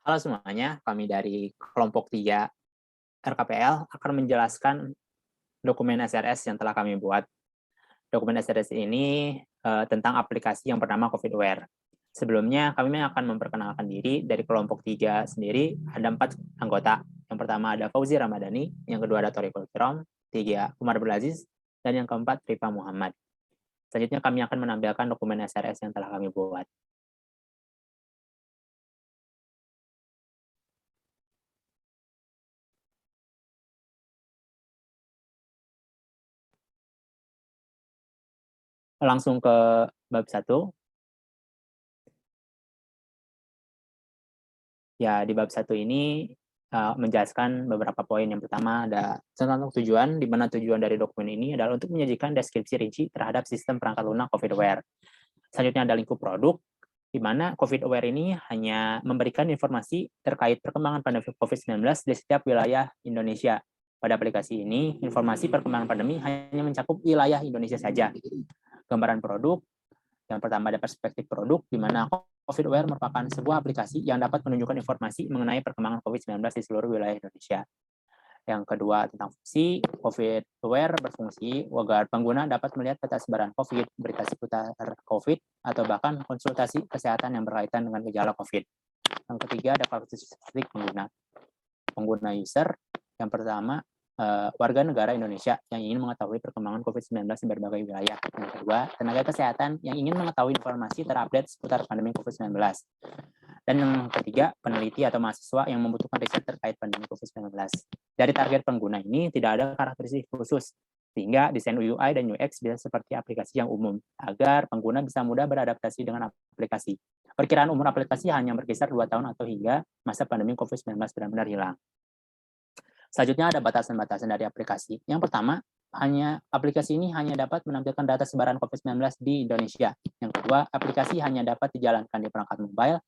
Halo semuanya, kami dari kelompok 3 RKPL akan menjelaskan dokumen SRS yang telah kami buat. Dokumen SRS ini tentang aplikasi yang bernama COVIDWare. Sebelumnya, kami akan memperkenalkan diri dari kelompok 3 sendiri. Ada 4 anggota. Yang pertama ada Fauzi Ramadhani, yang kedua ada Thoriqul Kiram, 3 Umar Abdulaziz, dan yang keempat Rifa Muhammad. Selanjutnya kami akan menampilkan dokumen SRS yang telah kami buat. Langsung ke bab 1. Ya, di bab 1 ini menjelaskan beberapa poin. Yang pertama ada tentang tujuan, di mana tujuan dari dokumen ini adalah untuk menyajikan deskripsi rinci terhadap sistem perangkat lunak COVIDWare. Selanjutnya ada lingkup produk, di mana COVIDWare ini hanya memberikan informasi terkait perkembangan pandemi COVID-19 di setiap wilayah Indonesia. Pada aplikasi ini, informasi perkembangan pandemi hanya mencakup wilayah Indonesia saja. Gambaran produk, yang pertama ada perspektif produk, di mana COVIDWare merupakan sebuah aplikasi yang dapat menunjukkan informasi mengenai perkembangan COVID-19 di seluruh wilayah Indonesia. Yang kedua tentang fungsi, COVIDWare berfungsi agar pengguna dapat melihat peta sebaran COVID, berita seputar COVID, atau bahkan konsultasi kesehatan yang berkaitan dengan gejala COVID. Yang ketiga ada karakteristik pengguna user. Yang pertama, warga negara Indonesia yang ingin mengetahui perkembangan COVID-19 di berbagai wilayah. Yang kedua, tenaga kesehatan yang ingin mengetahui informasi terupdate seputar pandemi COVID-19. Dan yang ketiga, peneliti atau mahasiswa yang membutuhkan riset terkait pandemi COVID-19. Dari target pengguna ini tidak ada karakteristik khusus, sehingga desain UI dan UX bisa seperti aplikasi yang umum, agar pengguna bisa mudah beradaptasi dengan aplikasi. Perkiraan umur aplikasi hanya berkisar 2 tahun atau hingga masa pandemi COVID-19 benar-benar hilang. Selanjutnya ada batasan-batasan dari aplikasi. Yang pertama, aplikasi ini hanya dapat menampilkan data sebaran COVID-19 di Indonesia. Yang kedua, aplikasi hanya dapat dijalankan di perangkat mobile.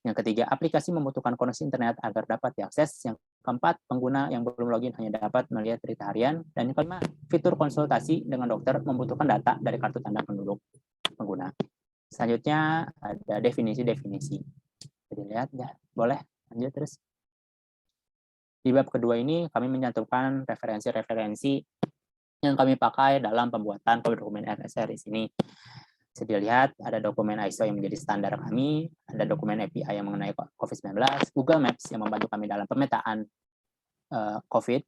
Yang ketiga, aplikasi membutuhkan koneksi internet agar dapat diakses. Yang keempat, pengguna yang belum login hanya dapat melihat berita harian. Dan yang kelima, fitur konsultasi dengan dokter membutuhkan data dari kartu tanda penduduk pengguna. Selanjutnya ada definisi-definisi. Jadi lihat ya, boleh lanjut terus. Di bab kedua ini kami mencantumkan referensi-referensi yang kami pakai dalam pembuatan dokumen SRS ini. Bisa dilihat ada dokumen ISO yang menjadi standar kami, ada dokumen API yang mengenai COVID-19, Google Maps yang membantu kami dalam pemetaan COVID,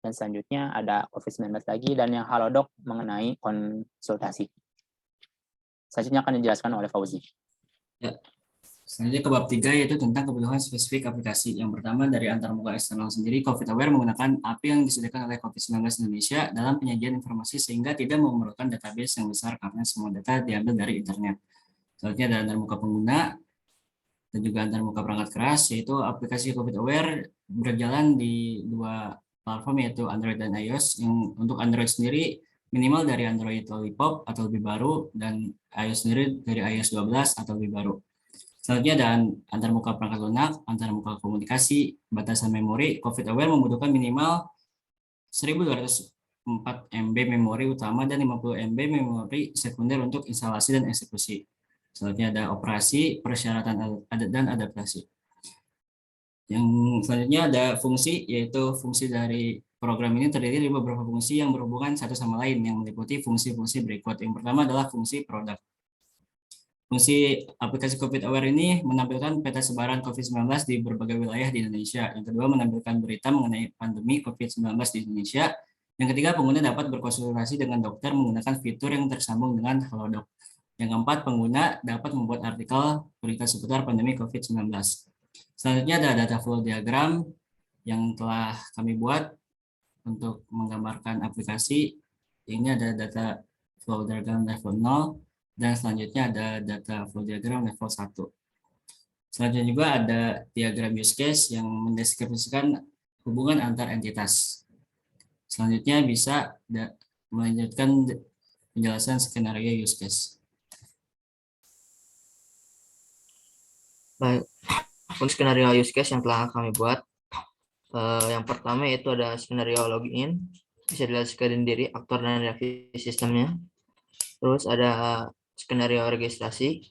dan selanjutnya ada COVID-19 lagi, dan yang Halodoc mengenai konsultasi. Selanjutnya akan dijelaskan oleh Fauzi. Ya. Selanjutnya ke bab 3 yaitu tentang kebutuhan spesifik aplikasi. Yang pertama dari antarmuka eksternal sendiri, COVIDWare menggunakan API yang disediakan oleh COVID-19 Indonesia dalam penyajian informasi sehingga tidak memerlukan database yang besar karena semua data diambil dari internet. Selanjutnya ada antarmuka pengguna dan juga antarmuka perangkat keras, yaitu aplikasi COVIDWare berjalan di 2 platform yaitu Android dan iOS. Yang untuk Android sendiri minimal dari Android Lollipop atau lebih baru, dan iOS sendiri dari iOS 12 atau lebih baru. Selanjutnya ada antarmuka perangkat lunak, antarmuka komunikasi, batasan memori. COVIDWare membutuhkan minimal 1204 MB memori utama dan 50 MB memori sekunder untuk instalasi dan eksekusi. Selanjutnya ada operasi, persyaratan dan adaptasi. Yang selanjutnya ada fungsi, yaitu fungsi dari program ini terdiri dari beberapa fungsi yang berhubungan satu sama lain yang meliputi fungsi-fungsi berikut. Yang pertama adalah fungsi produk. Fungsi aplikasi COVIDWare ini menampilkan peta sebaran COVID-19 di berbagai wilayah di Indonesia. Yang kedua, menampilkan berita mengenai pandemi COVID-19 di Indonesia. Yang ketiga, pengguna dapat berkonsultasi dengan dokter menggunakan fitur yang tersambung dengan Halodoc. Yang keempat, pengguna dapat membuat artikel berita seputar pandemi COVID-19. Selanjutnya ada data flow diagram yang telah kami buat untuk menggambarkan aplikasi. Ini ada data flow diagram level 0. Dan selanjutnya ada data flow diagram level 1. Selanjutnya juga ada diagram use case yang mendeskripsikan hubungan antar entitas. Selanjutnya bisa melanjutkan penjelasan skenario use case. Baik, untuk skenario use case yang telah kami buat, yang pertama yaitu ada skenario login, bisa dilihat sendiri aktor dan revisi sistemnya. Terus ada skenario registrasi,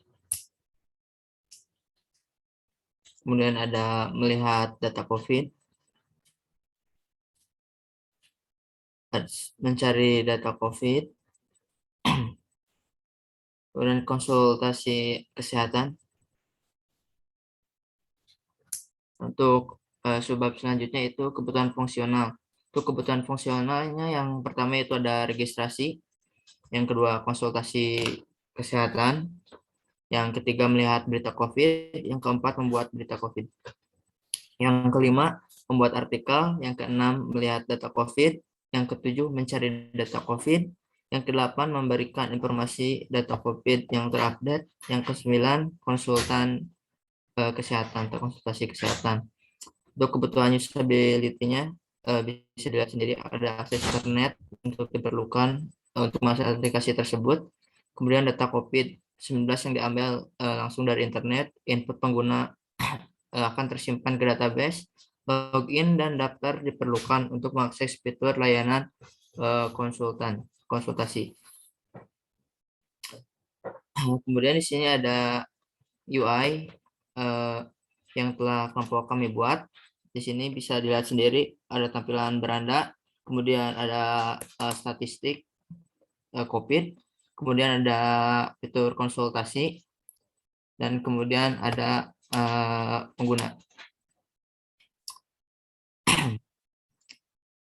kemudian ada melihat data COVID, mencari data COVID, kemudian konsultasi kesehatan. Untuk subbab selanjutnya itu kebutuhan fungsional. Untuk kebutuhan fungsionalnya yang pertama itu ada registrasi, yang kedua konsultasi kesehatan, yang ketiga melihat berita COVID, yang keempat membuat berita COVID. Yang kelima membuat artikel, yang keenam melihat data COVID, yang ketujuh mencari data COVID, yang kedelapan memberikan informasi data COVID yang terupdate, yang kesembilan konsultan kesehatan atau konsultasi kesehatan. Untuk kebutuhan usability-nya bisa dilihat sendiri, ada akses internet untuk diperlukan untuk mengakses aplikasi tersebut. Kemudian data COVID-19 yang diambil langsung dari internet, input pengguna akan tersimpan ke database, login dan daftar diperlukan untuk mengakses fitur layanan konsultasi. Kemudian di sini ada UI yang telah kelompok kami buat. Di sini bisa dilihat sendiri, ada tampilan beranda, kemudian ada statistik COVID, kemudian ada fitur konsultasi, dan kemudian ada pengguna.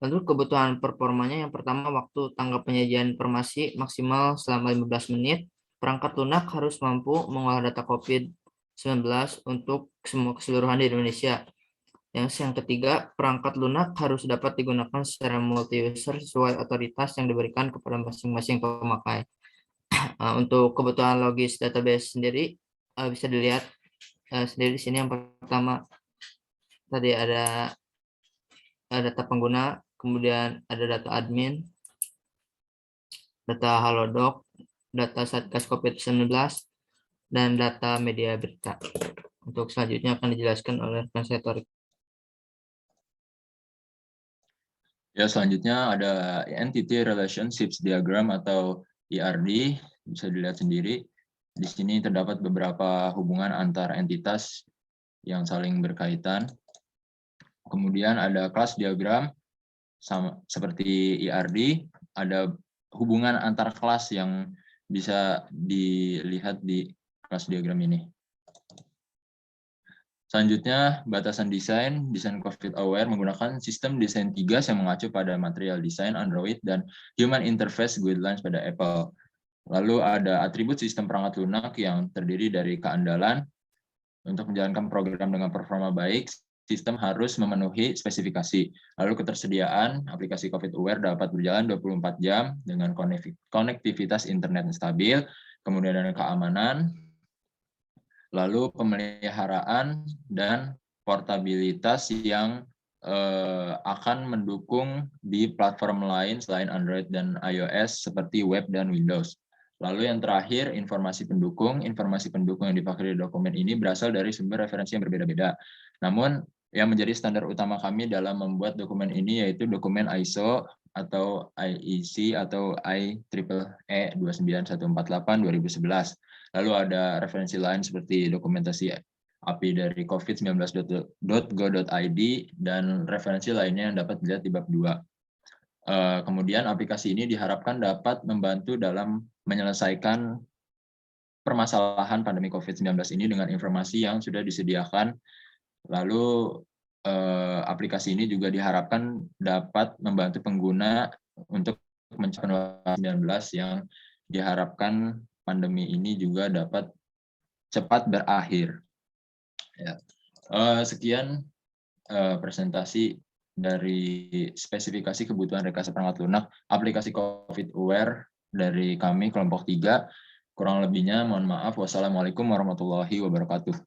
Untuk kebutuhan performanya, yang pertama waktu tanggap penyajian informasi maksimal selama 15 menit. Perangkat lunak harus mampu mengolah data COVID-19 untuk semua keseluruhan di Indonesia. Yang ketiga, perangkat lunak harus dapat digunakan secara multi-user sesuai otoritas yang diberikan kepada masing-masing pemakai. Untuk kebutuhan logis database sendiri, bisa dilihat sendiri di sini. Yang pertama, tadi ada data pengguna, kemudian ada data admin, data Halodoc, data Satgas COVID-19, dan data media berita. Untuk selanjutnya akan dijelaskan oleh Translator. Ya, selanjutnya ada Entity Relationships Diagram atau ERD, bisa dilihat sendiri. Di sini terdapat beberapa hubungan antar entitas yang saling berkaitan. Kemudian ada kelas diagram, seperti ERD, ada hubungan antar kelas yang bisa dilihat di kelas diagram ini. Selanjutnya, batasan desain COVID Aware menggunakan sistem desain 3 yang mengacu pada material desain Android dan Human Interface Guidelines pada Apple. Lalu ada atribut sistem perangkat lunak yang terdiri dari keandalan. Untuk menjalankan program dengan performa baik, sistem harus memenuhi spesifikasi. Lalu ketersediaan aplikasi COVID Aware dapat berjalan 24 jam dengan konektivitas internet stabil, kemudian ada keamanan, lalu pemeliharaan dan portabilitas yang akan mendukung di platform lain selain Android dan iOS seperti web dan Windows. Lalu yang terakhir, informasi pendukung. Informasi pendukung yang dipakai di dokumen ini berasal dari sumber referensi yang berbeda-beda. Namun yang menjadi standar utama kami dalam membuat dokumen ini yaitu dokumen ISO atau IEC atau IEEE 29148 2011. Lalu ada referensi lain seperti dokumentasi API dari covid19.go.id dan referensi lainnya yang dapat dilihat di bab 2. Kemudian aplikasi ini diharapkan dapat membantu dalam menyelesaikan permasalahan pandemi COVID-19 ini dengan informasi yang sudah disediakan. Lalu aplikasi ini juga diharapkan dapat membantu pengguna untuk mencapai COVID-19 yang diharapkan pandemi ini juga dapat cepat berakhir. Ya. Sekian presentasi dari spesifikasi kebutuhan rekayasa perangkat lunak aplikasi COVID Aware dari kami kelompok 3. Kurang lebihnya mohon maaf. Wassalamualaikum warahmatullahi wabarakatuh.